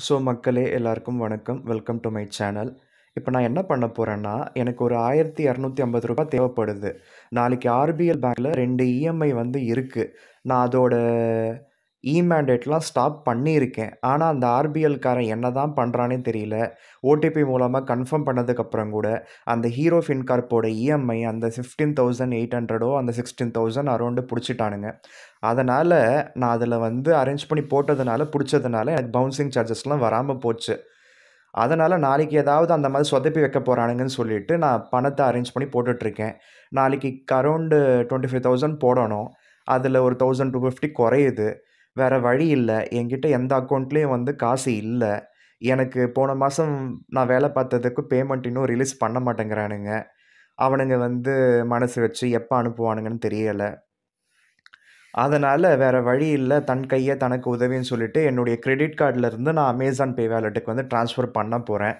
So மக்களே எல்லாருக்கும் வணக்கம். Welcome to my channel. இப்போ நான் என்ன பண்ண போறேன்னா, எனக்கு ஒரு ரூ. 1250 தேவைப்படுது. நாளைக்கு ஆர்பிஎல் பேங்க்ல 2 இஎம்ஐ வந்து இருக்கு. நான் அதோட மேண்டேட்லாம் ஸ்டாப் பண்ணியிருக்கேன். ஆனா, அந்த ஆர்பிஎல்காரன் என்னதான் பண்றான்னே தெரியல. ஓடிபி மூலமா கன்ஃபார்ம் பண்ணதுக்கப்புறம் கூட, அந்த ஹீரோ ஃபின்கார்ப்போட இஎம்ஐ அந்த 15,800 அந்த 16,000 அரவுண்டு புடிச்சிட்டானுங்க. அதனால நான் அதில வந்து அரேஞ்ச் பண்ணி போட்டதுனால, புடிச்சதுனால எனக்கு பவுன்சிங் சார்ஜஸ்லாம் வராம போச்சு. அதனால நாளைக்கு ஏதாவது அந்த மாரி சொதப்பி வைக்க போறானுங்கன்னு சொல்லிட்டு, நான் பணத்த அரேஞ்ச் பண்ணி போட்டுட்ருக்கேன். நாளைக்கு அரவுண்டு 25,000 போடணும். அதில ஒரு 1,250 குறையுது. வேற வழி இல்ல. என்கிட்ட எந்த அக்கவுண்ட்லயும் வந்து காசு இல்ல. எனக்கு போன மாசம் நான் வேல பார்த்ததுக்கு பேமெண்ட் இன்னும் ரிலீஸ் பண்ண மாட்டேங்கிறானுங்க. அவனுங்க வந்து மனசு வச்சு எப்ப அனுப்புவானுங்கன்னு தெரியல. அதனால வேற வழி இல்ல. தன் கையே தனக்கு உதவின்னு சொல்லிட்டு, என்னுடைய கிரெடிட் கார்ட்லருந்து நான் அமேசான் பே வாலெட்டுக்கு வந்து ட்ரான்ஸ்ஃபர் பண்ண போறேன்.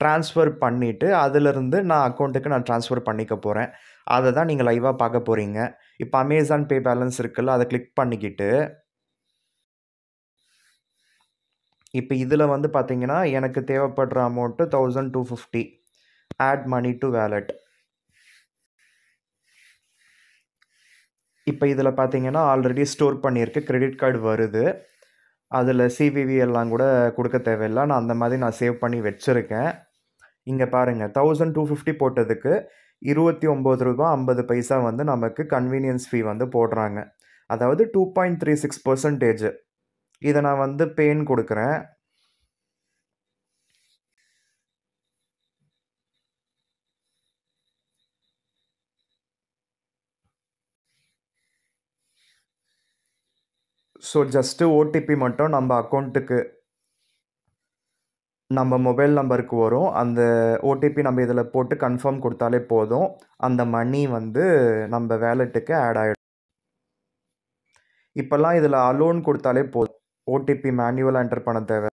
ட்ரான்ஸ்ஃபர் பண்ணிட்டு, அதிலிருந்து நான் அக்கவுண்ட்டுக்கு நான் ட்ரான்ஸ்ஃபர் பண்ணிக்க போறேன். அத தான் நீங்க லைவா பார்க்க போறீங்க. இப்ப அமேசான் பே பேலன்ஸ் இருக்குல்ல, அத கிளிக் பண்ணிக்கிட்டு இப்ப இதில வந்து பார்த்தீங்கன்னா, எனக்கு தேவைப்படுற amount 1250 add money to wallet. இப்ப இதில பார்த்தீங்கன்னா, ஆல்ரெடி ஸ்டோர் பண்ணியிருக்கு. கிரெடிட் கார்டு வருது. அதில சிவிவி எல்லாம் கூட குடுக்க தேவையில்ல. நான் அந்த மாதிரி நான் சேவ் பண்ணி வச்சிருக்கேன். இங்க பாருங்க 1250 போட்டதுக்கு ரூ. 29.50 வந்து நமக்கு கன்வீனியன்ஸ் ஃபீ வந்து போடுறாங்க. அதாவது 2.36%. இத நான் வந்து பேன்னு குடுக்குறேன். ஸோ ஜஸ்ட் ஓடிபி மட்டும் நம்ம அக்கவுண்ட்டுக்கு நம்ம மொபைல் நம்பருக்கு வரும். அந்த ஓடிபி நம்ம இதில போட்டு கன்ஃபார்ம் குடுத்தாலே போதும். அந்த மணி வந்து நம்ம வாலெட்டுக்கு ஆட் ஆயிடும். இப்பல்லாம் இதில அலோன் குடுத்தாலே போதும். ஓடிபி மேனுவலா என்டர் பண்ண தேவ.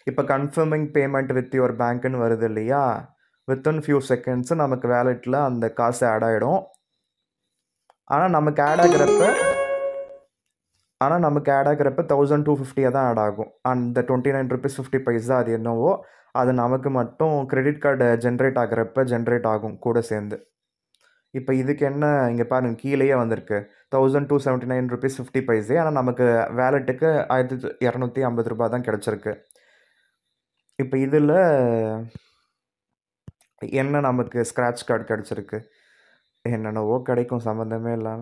இப்ப கன்ஃபர்மிங் பேமெண்ட் வித் யுவர் பேங்க்ன்னு வருது இல்லையா? வித்தின் ஃபியூ செகண்ட்ஸ் நமக்கு வாலெட்ல அந்த காசு ஆட் ஆயிடும். ஆனா நமக்கு ஆட் ஆகுறப்ப 1250 தான் ஆட் ஆகும். அந்த ₹29.50 அது என்னவோ, அது நமக்கு மட்டும் கிரெடிட் கார்டு ஜெனரேட் ஆகுறப்ப ஜெனரேட் ஆகும் கூட சேர்ந்து. இப்ப இதுக்கு என்ன இங்க பாருங்க கீழயே வந்திருக்கு. ₹1,279.50 ஆனா நமக்கு வாலெட்டுக்கு ரூ. 1,250 தான் கிடைச்சிருக்கு. இப்ப இதில என்ன நமக்கு ஸ்க்ராட்ச் கார்டு கிடைச்சிருக்கு. என்னென்னவோ கிடைக்கும் சம்மந்தமே இல்லாம.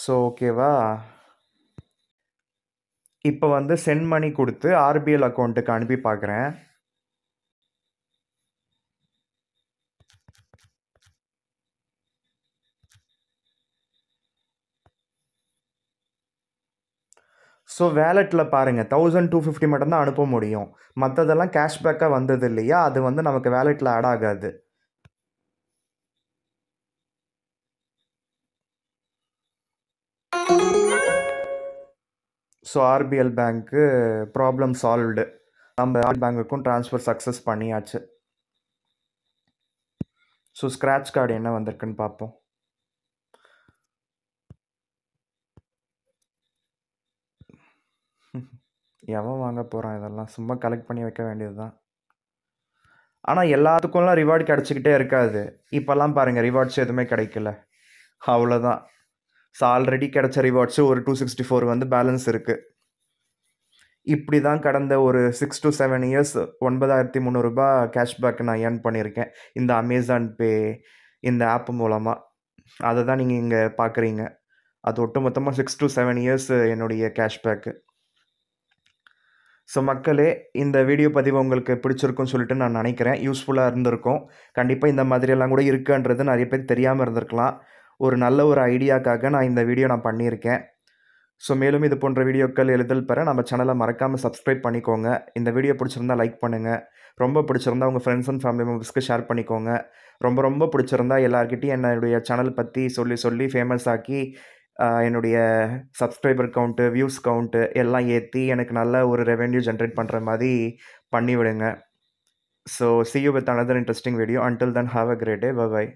ஸோ ஓகேவா? இப்ப வந்து சென்ட் மனி குடுத்து ஆர்பிஎல் அக்கவுண்ட்டுக்கு அனுப்பி பார்க்குறேன். ஸோ வாலெட்ல பாருங்க 1250 மட்டும் தான் அனுப்ப முடியும். மத்ததெல்லாம் கேஷ்பேக்கா வந்தது இல்லையா? அது வந்து நமக்கு வாலெட்ல ஆட் ஆகாது. ஸோ ஆர்பிஎல் பேங்க்கு ப்ராப்ளம் சால்வ்டு. நம்ம பேங்க்குக்கும் ட்ரான்ஸ்ஃபர் சக்சஸ் பண்ணியாச்சு. ஸோ ஸ்க்ராட்ச் கார்டு என்ன வந்திருக்குன்னு பார்ப்போம். எவன் வாங்க போறான் இதெல்லாம்? சும்மா கலெக்ட் பண்ணி வைக்க வேண்டியது தான். ஆனா எல்லாத்துக்கும்லாம் ரிவார்ட் கிடைச்சுக்கிட்டே இருக்காது. இப்பல்லாம் பாருங்க ரிவார்ட்ஸ் எதுவுமே கிடைக்கல. அவ்வளோதான். ஸோ ஆல்ரெடி கிடைச்ச ரிவார்ட்ஸ் ஒரு 264 வந்து பேலன்ஸ் இருக்கு. இப்படி தான் கடந்த ஒரு 6 to 7 இயர்ஸ் ரூ. 9,300 கேஷ்பேக் நான் ஏர்ன் பண்ணியிருக்கேன். இந்த அமேசான் பே இந்த ஆப் மூலமா. அத தான் நீங்க இங்க பார்க்குறீங்க. அது ஒட்டுமொத்தமா 6 to 7 இயர்ஸ் என்னுடைய கேஷ்பேக்கு. ஸோ மக்களே, இந்த வீடியோ பதிவு உங்களுக்கு பிடிச்சிருக்கும்னு சொல்லிட்டு நான் நினைக்கிறேன். யூஸ்ஃபுல்லா இருந்திருக்கும். கண்டிப்பா இந்த மாதிரியெல்லாம் கூட இருக்குன்றது நெறைய பேருக்கு தெரியாம இருந்திருக்கலாம். ஒரு நல்ல ஒரு ஐடியாக்காக நான் இந்த வீடியோ நான் பண்ணியிருக்கேன். ஸோ மேலும் இது போன்ற வீடியோக்கள் எளிதில் பெற நம்ம சேனலை மறக்காம சப்ஸ்கிரைப் பண்ணிக்கோங்க. இந்த வீடியோ பிடிச்சிருந்தா லைக் பண்ணுங்க. ரொம்ப பிடிச்சிருந்தா உங்க ஃப்ரெண்ட்ஸ் அண்ட் ஃபேமிலி மெம்பர்ஸ்க்கு ஷேர் பண்ணிக்கோங்க. ரொம்ப ரொம்ப பிடிச்சிருந்தா எல்லார்கிட்டயும் என்னுடைய சேனல் பத்தி சொல்லி சொல்லி ஃபேமஸ் ஆக்கி என்னுடைய சப்ஸ்கிரைபர் கவுண்ட்டு, வியூஸ் கவுண்ட்டு எல்லாம் ஏத்தி எனக்கு நல்ல ஒரு ரெவென்யூ ஜெனரேட் பண்ற மாரி பண்ணி விடுங்க. So see you with another interesting video. Until then, have a great day. Bye bye.